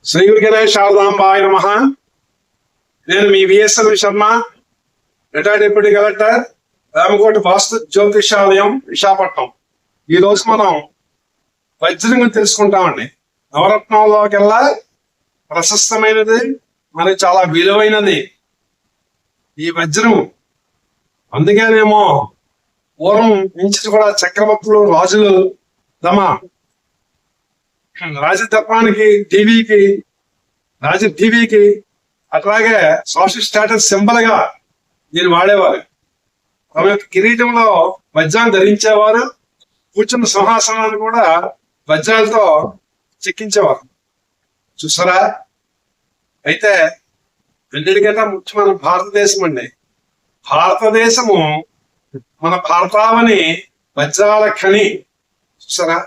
శ్రీ గురు గణేష్ శారదాంబాయ నమః. నేను మీ VSL Sharma, retired deputy collector, Ramakoti Vastu Jyotishalayam, Visakhapatnam. ఈ రోజు మనం వజ్రం గురించి తెలుసుకుంటామండి. నవరత్నాల్లోకెల్లా ప్రశస్తమైనది, మనకి చాలా విలువైనది ఈ వజ్రం. అందుకేనేమో పూర్వం నుంచి కూడా చక్రవర్తులు, రాజులు తమ రాజతత్వానికి, టీవీకి అట్లాగే సోషల్ స్టేటస్ సింబల్ గా దీన్ని వాడేవారు. తమ యొక్క కిరీటంలో వజ్రాన్ని ధరించేవారు. కూర్చున్న సింహాసనాన్ని కూడా వజ్రాలతో చెక్కించేవారు. చూసారా? అయితే అన్నిటికన్నా ముఖ్యమైన భారతదేశం అండి. భారతదేశము మన భారతావని వజ్రాల ఖని. చూసారా?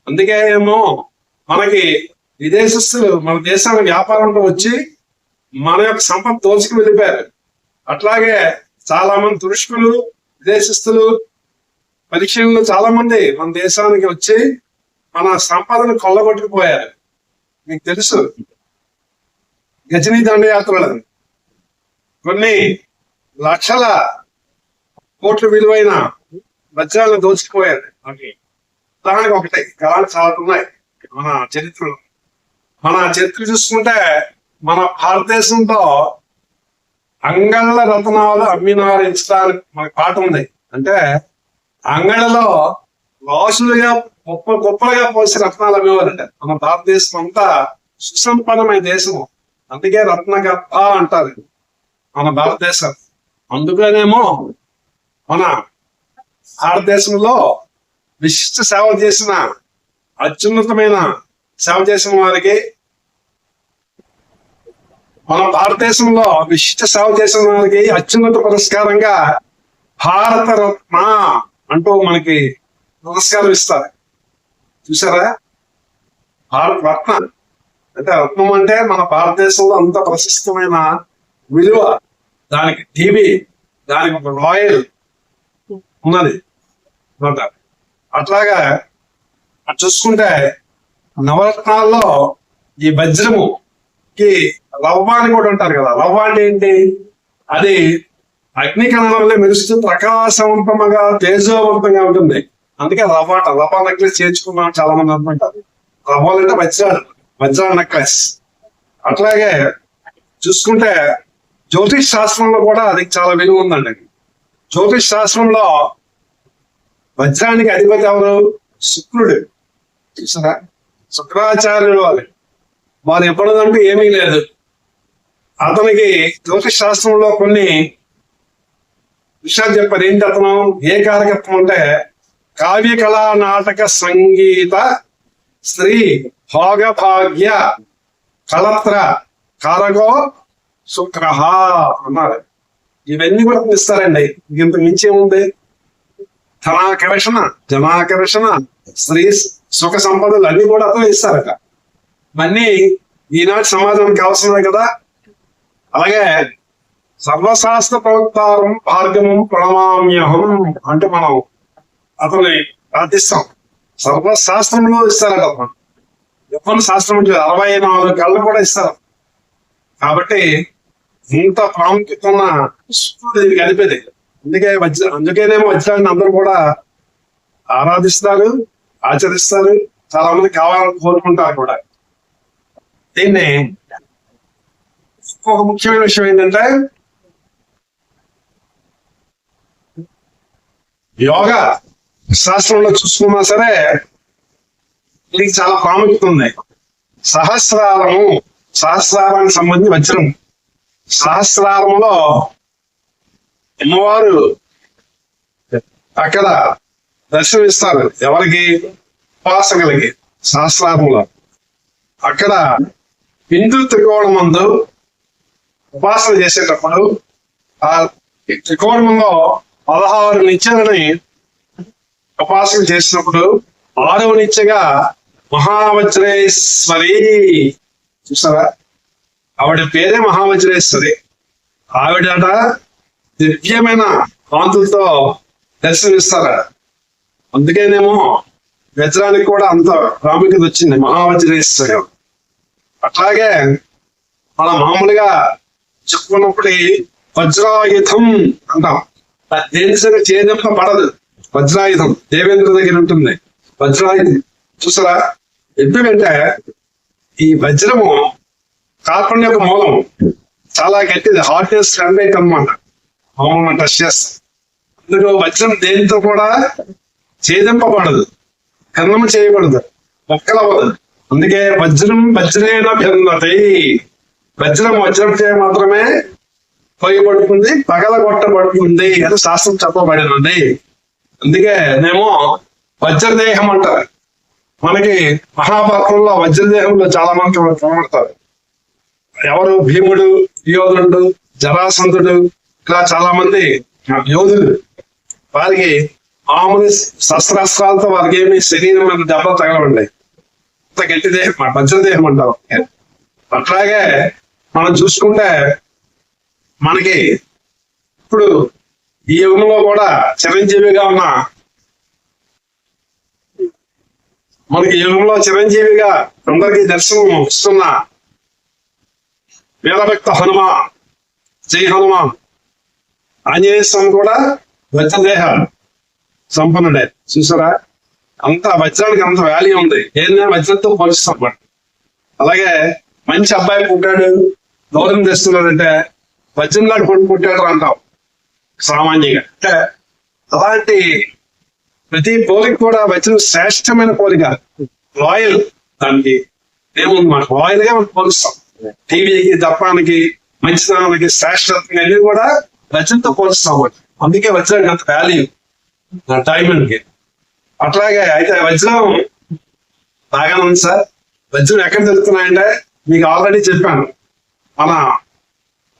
అందుకే ఏమో మనకి విదేశస్తులు మన దేశానికి వ్యాపారంలో వచ్చి మన యొక్క సంపద దోచుకు వెళ్ళిపోయారు. అట్లాగే చాలా మంది తురుష్కులు, విదేశస్తులు, పరీక్షలు చాలా మంది మన దేశానికి వచ్చి మన సంపదను కొల్లగొట్టుకుపోయారు. మీకు తెలుసు, గజనీ దండయాత్రలు కొన్ని లక్షల కోట్ల విలువైన వజ్రాలను దోచుకుపోయారు. ఉదాహరణకు ఒకటి, కళలు చాలా ఉన్నాయి మన చరిత్రలో. మన చరిత్ర చూసుకుంటే మన భారతదేశంలో అంగళ్ళ రత్నాలు అమ్మినారించడానికి మనకు పాట ఉంది. అంటే అంగళ్ళలో రాసులుగా గొప్పలుగా పోసి రత్నాలు అమ్మేవారంట. మన భారతదేశం అంతా సుసంపన్నమైన దేశం. అందుకే రత్నగర్భ అంటారు మన భారతదేశం. అందుకనేమో మన భారతదేశంలో విశిష్ట సేవ చేసిన, అత్యున్నతమైన సేవ చేసిన వారికి, మన భారతదేశంలో విశిష్ట సేవ చేసిన వారికి అత్యున్నత పురస్కారంగా భారత రత్న అంటూ మనకి పురస్కారం ఇస్తారు. చూసారా? భారత రత్న అంటే, రత్నం అంటే మన భారతదేశంలో అంత ప్రశస్తమైన విలువ. దానికి టీవీ, దానికి ఒక రాయల్ ఉన్నది. అట్లాగా చూసుకుంటే నవరత్నాల్లో ఈ వజ్రముకి రవ్వ అని కూడా ఉంటారు కదా. రవ్వ అంటే ఏంటి? అది అగ్నికణంలో మెరుస్తూ ప్రకాశవంతంగా, తేజోవంతంగా ఉంటుంది. అందుకే రవ్వ నెక్లెస్ చేర్చుకున్నాం చాలా మంది అనుకుంటారు. రవ్వలు అంటే వజ్రాల నెక్లెస్. అట్లాగే చూసుకుంటే జ్యోతిష్ శాస్త్రంలో కూడా అది చాలా విలువ ఉందండి. జ్యోతిష్ శాస్త్రంలో వజ్రానికి అధిపతి ఎవరు? శుక్రుడు. చూసారా? శుక్రాచార్యుడు వారు ఎప్పుడంటూ ఏమీ లేదు. అతనికి జ్యోతిష్ శాస్త్రంలో కొన్ని విషయాలు చెప్పారు. ఏంటి అతను? ఏ కారకత్వం అంటే కావ్య కళా, నాటక, సంగీత, స్త్రీ, భోగ, భాగ్య, కళత్ర కారకో శుక్ర అన్నారు. ఇవన్నీ కూడా ఇస్తారండి. ఇంత మించి ఏముంది? ధనాకర్షణ, జనాకర్షణ, స్త్రీ సుఖ సంపదలు అన్ని కూడా అతను ఇస్తారట. ఇవన్నీ ఈనాటి సమాజానికి అవసరమే కదా. అలాగే సర్వశాస్త్ర ప్రవక్తారం భార్గవం ప్రణమామ్యహం అంటే మనం అతన్ని ప్రార్థిస్తాం. సర్వశాస్త్రంలో ఇస్తారట. ఎప్పుడు శాస్త్రం అంటే 64 కళ్ళు కూడా ఇస్తారు. కాబట్టి ఇంత ప్రాముఖ్యత ఉన్న శుక్రుడు దీనికి అధిపతి. అందుకేనేమో వజ్రాన్ని అందరూ కూడా ఆరాధిస్తారు, ఆచరిస్తారు. చాలా మంది కావాలని కోరుకుంటారు కూడా. దీన్ని ఇంకొక ముఖ్యమైన విషయం ఏంటంటే, యోగా శాస్త్రంలో చూసుకున్నా సరే దీనికి చాలా ప్రాముఖ్యత ఉంది. సహస్రారానికి సంబంధించి వజ్రం. సహస్రారంలో అమ్మవారు అక్కడ దర్శనమిస్తారు. ఎవరికి? ఉపాసకులకి. సహస్రారంలో అక్కడ బిందు త్రికోణం మందు ఉపాసన చేసేటప్పుడు ఆ త్రికోణంలో 16 నిత్యాలని ఉపాసన చేసినప్పుడు 6వ నిత్యగా మహావజ్రేశ్వరి. చూసారా? ఆవిడ పేరే మహావజ్రేశ్వరి. ఆవిడట దివ్యమైన కాంతులతో దర్శనమిస్తారా. అందుకేనేమో వజ్రానికి కూడా అంత ప్రాముఖ్యత వచ్చింది, మహావజ్రేశ్వరి. అట్లాగే మనం మామూలుగా చెప్పుకున్నప్పుడు వజ్రాయుధం అంటాం. దేని సరే చేదెంప పడదు. వజ్రాయుధం దేవేంద్ర దగ్గర ఉంటుంది వజ్రాయుధం. చూసారా? ఎందుకంటే ఈ వజ్రము కార్బన్ యొక్క మూలం చాలా గట్టిది, హార్డ్నెస్ కంటెంట్ అనమాట. మామూలుగా టచ్ చేస్తాం. అందులో వజ్రం దేనితో కూడా ఛేదింపబడదు, ఖండన చేయబడదు, మొక్కలవ్వదు. అందుకే వజ్రం వజ్రేన భిన్నతి. వజ్రం వజ్రం చే మాత్రమే పోయబడుతుంది, పగలగొట్టబడుతుంది అని శాస్త్రం చెప్పబడినది. అందుకే నేమో వజ్రదేహం అంటారు. మనకి మహాభారతంలో వజ్రదేహంలో చాలా మంది కనబడతారు. ఎవరు? భీముడు, యోధుడు, జరాసంధుడు, ఇలా చాలా మంది యోధులు. వారికి మామూలు శస్త్రాస్త్రాలతో వారికి ఏమి శరీరం మీద దెబ్బలు తగలబడ్డాయి. అంత గట్టి దేహం, వజ్రదేహం అంటారు. అట్లాగే మనం చూసుకుంటే మనకి ఇప్పుడు ఈ యుగంలో కూడా చిరంజీవిగా ఉన్న, మనకి యుగంలో చిరంజీవిగా అందరికీ దర్శనం ఇస్తున్న వీరభక్త హనుమాన్, జై హనుమాన్. ఆంజనేయ స్వామి కూడా వజ్రదేహ సంపన్నుడే. చూసారా? అంత వజ్రానికి అంత వాల్యూ ఉంది. ఏదైనా వజ్రంతో పోలుస్తాం. అలాగే మంచి అబ్బాయి పుట్టాడు, గౌరవం తెస్తున్నాడంటే వజ్రంలాంటి పండు పుట్టాడు అంటాం సామాన్యంగా. అంటే అలాంటి ప్రతి పోలిక కూడా వజ్రం శ్రేష్టమైన పోలిక. రాయల్ దానికి ఏముంది, మనకు రాయల్ గా మనం పోలుస్తాం. టీవీకి, దప్పానికి, మంచితనానికి, శ్రేష్టత్వం అన్ని కూడా వజ్రంతో పోలుస్తాం. అందుకే వజ్రానికి అంత వాల్యూ డైమండ్ కి. అట్లాగే అయితే వజ్రం బాగానే ఉంది సార్. వజ్రం ఎక్కడ దొరుకుతున్నాయంటే మీకు ఆల్రెడీ చెప్పాను. మన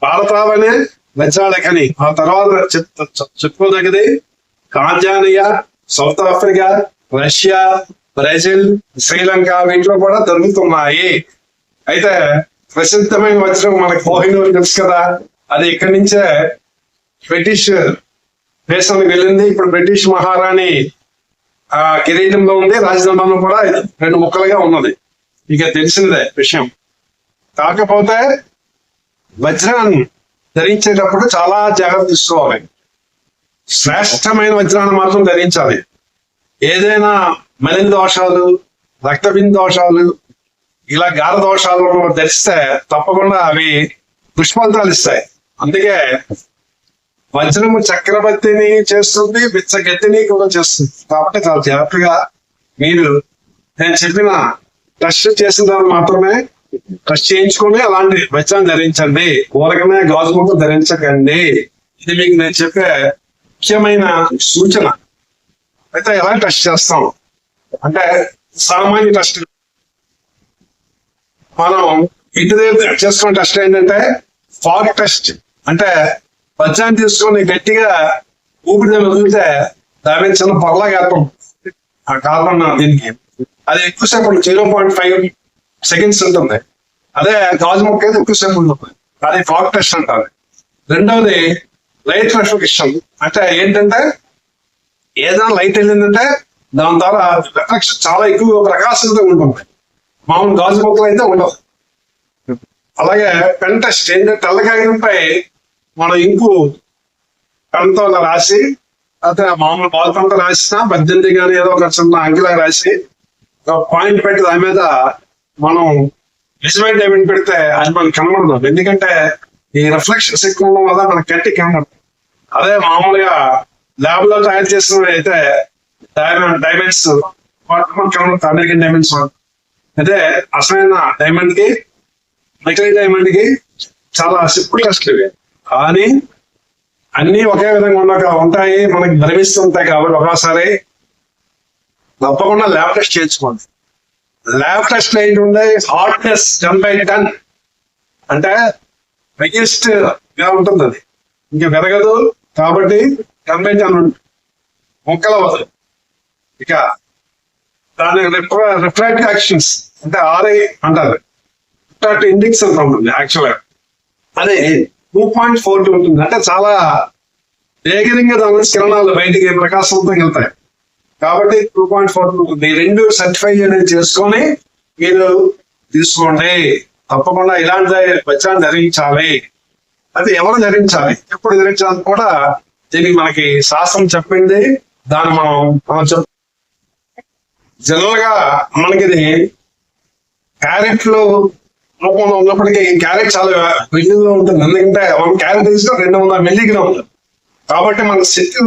భారతావనే వజ్రాలకని. ఆ తర్వాత చెప్పుకోదగ్గది Tanzania, south Africa, Russia, Brazil, Sri Lanka, వీటిలో కూడా దొరుకుతున్నాయి. అయితే ప్రసిద్ధమైన వజ్రం మనకి కోహినూర్ తెలుసు కదా, అది ఇక్కడి నుంచే బ్రిటిష్ దేశానికి వెళ్ళింది. ఇప్పుడు బ్రిటిష్ మహారాణి ఆ కిరీటంలో ఉంది, రాజధానిలో కూడా 2 ముక్కలుగా ఉన్నది. ఇక తెలిసిందే విషయం. కాకపోతే వజ్రాన్ని ధరించేటప్పుడు చాలా జాగ్రత్త తీసుకోవాలి. శ్రేష్టమైన వజ్రాన్ని మాత్రం ధరించాలి. ఏదైనా మలిన దోషాలు, రక్తబిందు దోషాలు, ఇలా గార దోషాలు ధరిస్తే తప్పకుండా అవి దుష్ఫలితాలు ఇస్తాయి. అందుకే వజ్రము చక్రవర్తిని చేస్తుంది, బిచ్చగత్తిని కూడా చేస్తుంది. కాబట్టి చాలా జాగ్రత్తగా మీరు నేను చెప్పిన టెస్ట్ చేసిన తర్వాత మాత్రమే టెస్ట్ చేయించుకొని అలాంటి వజ్రాన్ని ధరించండి. ఊరకనే గాజు ముక్క ధరించకండి. ఇది మీకు నేను చెప్పే ముఖ్యమైన సూచన. అయితే ఎలా టెస్ట్ చేస్తాం అంటే సామాన్య టెస్ట్. మనం ఇంటి దగ్గర చేసుకున్న టెస్ట్ ఏంటంటే ఫాగ్ టెస్ట్. అంటే వజ్రాన్ని తీసుకొని గట్టిగా ఊపిరి వదిలితే దాని మీద చిన్న పొరలాగా ఏర్పడుతుంది ఆ కార్బన్. దీనికి అది ఎక్కువసేపు 0.5 సెకండ్స్ ఉంటుంది. అదే గాజు మొక్క అయితే ఎక్కువసేపు ఉంటుంది. అది ఫాగ్ టెస్ట్ అంటారు. రెండవది లైట్ రిఫ్లెక్షన్. అంటే ఏంటంటే ఏదైనా లైట్ వెళ్ళిందంటే దాని ద్వారా రిఫ్లెక్షన్ చాలా ఎక్కువ ప్రకాశంతో ఉంటుంది. మామూలు గాజు మొక్కలు అయితే ఉండవు. అలాగే పెన్ టెస్ట్ ఏంటంటే తెల్లకాయపై మనం ఇంకు పెన్తో రాసి, అయితే మామూలు బాల్ పెన్తో రాసిన 18 కానీ ఏదో ఒక చిన్న అంకిలా రాసి ఒక పాయింట్ పెట్టి దాని మీద మనం విజువల్ డైమండ్ పెడితే అది మనకు కనబడదు. ఎందుకంటే ఈ రిఫ్లెక్షన్స్ ఎక్కువ ఉండడం వల్ల మనకి గట్టి కనబడదు. అదే మామూలుగా ల్యాబ్ లో తయారు చేసిన అయితే డైమండ్స్ కనబడుతుంది, అమెరికన్ డైమండ్స్. అయితే అసలైన డైమండ్ కి, నకిలీ డైమండ్ కి చాలా సింపుల్ టెస్ట్లు ఇవి. కానీ అన్ని ఒకే విధంగా ఉంటాయి, మనకి భ్రమిస్తుంటాయి. కాబట్టి ఒకసారి తప్పకుండా ల్యాబ్ టెస్ట్ చేయించుకోండి. ల్యాబ్ టెస్ట్ ఏంటి? హార్డ్నెస్ 10/10 అంటే బిగ్గెస్ట్ గా ఉంటుంది. అది ఇంకా పెరగదు కాబట్టి 10/10 ఉంటుంది, మొక్కలు అవ్వదు. ఇక దాని రిఫ్రాక్టివ్ యాక్షన్స్ అంటే RI అంటారు, రిఫ్రాక్టివ్ ఇండెక్స్ అంత ఉంటుంది. యాక్చువల్ గా అదే 2.42 ఉంటుంది. అంటే చాలా వేగంగా దాని కిరణాలు బయటికి ప్రకాశంతో వెళ్తాయి. కాబట్టి 2.42 ఉంటుంది. 2 సర్టిఫై అనేది చేసుకొని మీరు తీసుకోండి. తప్పకుండా ఇలాంటి వజ్రాన్ని ధరించాలి. అది ఎవరు ధరించాలి, ఎప్పుడు ధరించాలని కూడా దీనికి మనకి శాస్త్రం చెప్పింది. దాన్ని మనం జనరల్ గా మనకి ఇది క్యారెట్లు రూపంలో ఉన్నప్పటికీ క్యారెట్ చాలా వెల్లుగా ఉంటుంది. ఎందుకంటే 1 క్యారెట్ తీసుకుని 200 మిల్లీగ్రాములు. కాబట్టి మనకు శక్తుల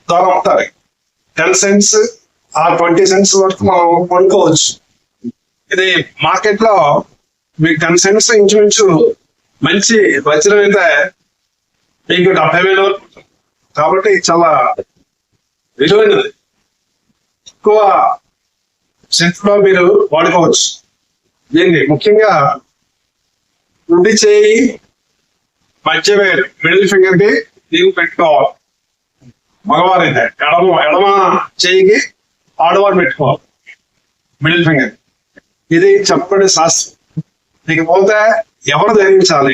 ద్వారా అవుతాయి. 10 సెంట్స్ ఆ 20 సెంట్స్ వరకు మనం కొనుక్కోవచ్చు. ఇది మార్కెట్ లో మీకు 10 సెంట్స్ ఇంచుమించు మంచి వజ్రం అయితే మీకు 70,000 వరకు. కాబట్టి చాలా విలువైనది. ఎక్కువ శక్తిలో మీరు వాడుకోవచ్చు. దీన్ని ముఖ్యంగా కుడి చేయి మధ్య వేలు మిడిల్ ఫింగర్ కి దీన్ని పెట్టుకోవాలి. మగవారైతే ఎడమ చేయికి ఆడవారు పెట్టుకోవాలి మిడిల్ ఫింగర్. ఇది చెప్పబడే శాస్త్రం. ఇకపోతే ఎవరు ధరించాలి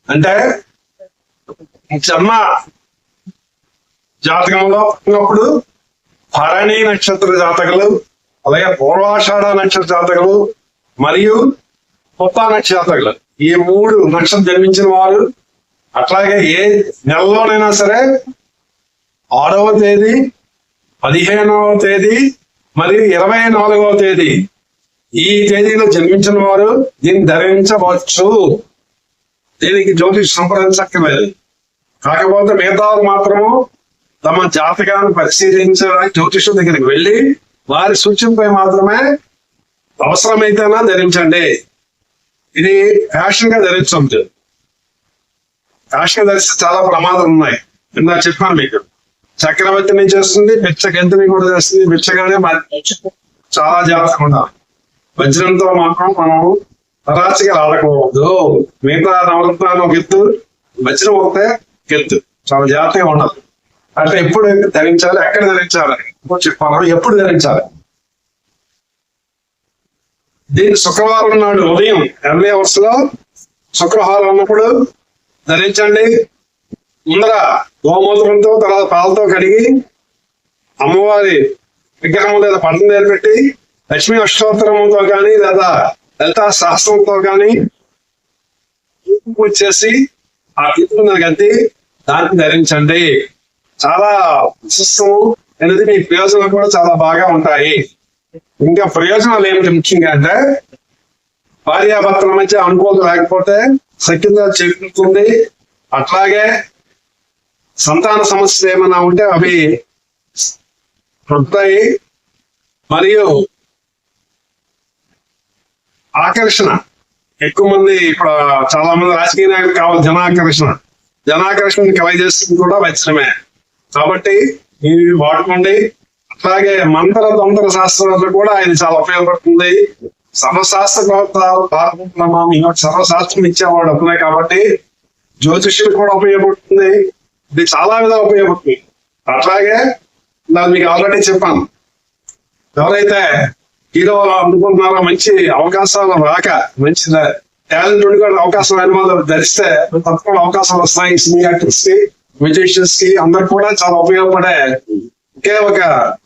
అంటే జన్మ జాతకంలో ఉన్నప్పుడు భరణి నక్షత్ర జాతకులు, అలాగే పూర్వాషాఢ నక్షత్ర జాతకులు మరియు కొత్త నక్షత్రాలు, ఈ 3 నక్షత్రం జన్మించిన వారు, అట్లాగే ఏ నెలలోనైనా సరే 6వ తేదీ, 15వ తేదీ మరియు 24వ తేదీ, ఈ తేదీలో జన్మించిన వారు దీన్ని ధరించవచ్చు. దీనికి జ్యోతిష్ సంప్రదించక్కర్లేదు. కాకపోతే మిగతా మాత్రము తమ జాతకాన్ని పరిశీలించడానికి జ్యోతిషుల దగ్గరికి వెళ్ళి వారి సూచనపై మాత్రమే అవసరమైతేనా ధరించండి. ఇది ఫ్యాషన్ గా ధరించవచ్చు. ఫ్యాషన్ గా ధరిస్తే చాలా ప్రమాదాలు ఉన్నాయి. ఇందాక చెప్పాను మీకు. చక్రవర్తిని చేస్తుంది, బిచ్చగంతిని కూడా చేస్తుంది. బిచ్చగానే చాలా జాగ్రత్తగా ఉండాలి. వజ్రంతో మాత్రం మనం తరాచిగా ఆడకూడదు. మిగతా నవరత్నాలు ఒక ఎత్తు, వజ్రం ఒకటే ఎత్తు. చాలా జాగ్రత్తగా ఉండాలి. అంటే ఎప్పుడు ధరించాలి, ఎక్కడ ధరించాలి చెప్పాలి, ఎప్పుడు ధరించాలి. దీన్ని శుక్రవారం నాడు ఉదయం ఎర్లీ అవర్స్ లో శుక్రవారం ఉన్నప్పుడు ధరించండి. ముందర గోమూత్రంతో తర్వాత పాలతో కడిగి అమ్మవారి విగ్రహం లేదా పట్టం దగ్గర పెట్టి లక్ష్మీ అష్టోత్తరంతో కానీ లేదా లలితా శాస్త్రంతో కానీ పూజ చేసి ఆ కీర్తన గంటి దాన్ని ధరించండి. చాలా విశిష్టం అనేది మీ ప్రయోజనాలు కూడా చాలా బాగా ఉంటాయి. ఇంకా ప్రయోజనాలు ఏమిటి ముఖ్యంగా అంటే భార్యాభర్తల మధ్య అనుకూలత లేకపోతే సఖ్యత చేకూరుతుంది. అట్లాగే సంతాన సమస్యలు ఏమైనా ఉంటే అవి ఉంటాయి. మరియు ఆకర్షణ, ఎక్కువ మంది ఇప్పుడు చాలా మంది రాజకీయ నాయకులు కావాలి జనాకర్షణ కలగజేస్తుంది కూడా వజ్రమే. కాబట్టి ఇవి వాడుకోండి. అట్లాగే మంత్ర తంత్ర శాస్త్రాలు కూడా ఇది చాలా ఉపయోగపడుతుంది. సర్వశాస్త్రం ఇచ్చేవాడు అప్పుడే కాబట్టి జ్యోతిష్యులు కూడా ఉపయోగపడుతుంది. ఇది చాలా విధాలు ఉపయోగపడుతుంది. అట్లాగే మీకు ఆల్రెడీ చెప్పాను, ఎవరైతే హీరో అనుకుంటున్నారో మంచి అవకాశాలు రాక మంచి టాలెంట్ ఉండి కూడా అవకాశం అయిన వాళ్ళు ధరిస్తే తప్పకుండా అవకాశాలు వస్తాయి. సినీ యాక్టర్స్ కి, మ్యూజిషియన్స్ కి అందరు కూడా చాలా ఉపయోగపడే ఒకే ఒక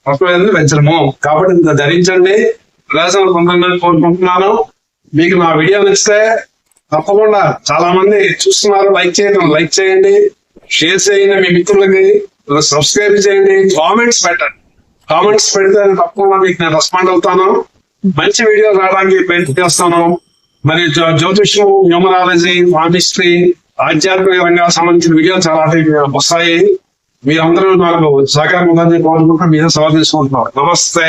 రకమైన వజ్రము. కాబట్టి ధరించండి, ప్రయోజనాలు పొందండి కోరుకుంటున్నాను. మీకు నా వీడియో నచ్చితే తప్పకుండా చాలా మంది చూస్తున్నారు, లైక్ చేయండి, షేర్ చేయండి, మీ మిత్రులకి సబ్స్క్రైబ్ చేయండి, కామెంట్స్ పెట్టండి. కామెంట్స్ పెడితే తప్పకుండా మీకు నేను రెస్పాండ్ అవుతాను. మంచి వీడియో రావడానికి ప్రయత్నం చేస్తాను. మరి జ్యోతిష్యం, న్యూమరాలజీ, హిస్టరీ, ఆధ్యాత్మిక రంగాలకు సంబంధించిన వీడియోలు చాలా వస్తాయి. మీరందరూ నాకు సహకారం ఉందని కోరుకుంటూ మీద సవాల్ తీసుకుంటున్నారు. నమస్తే.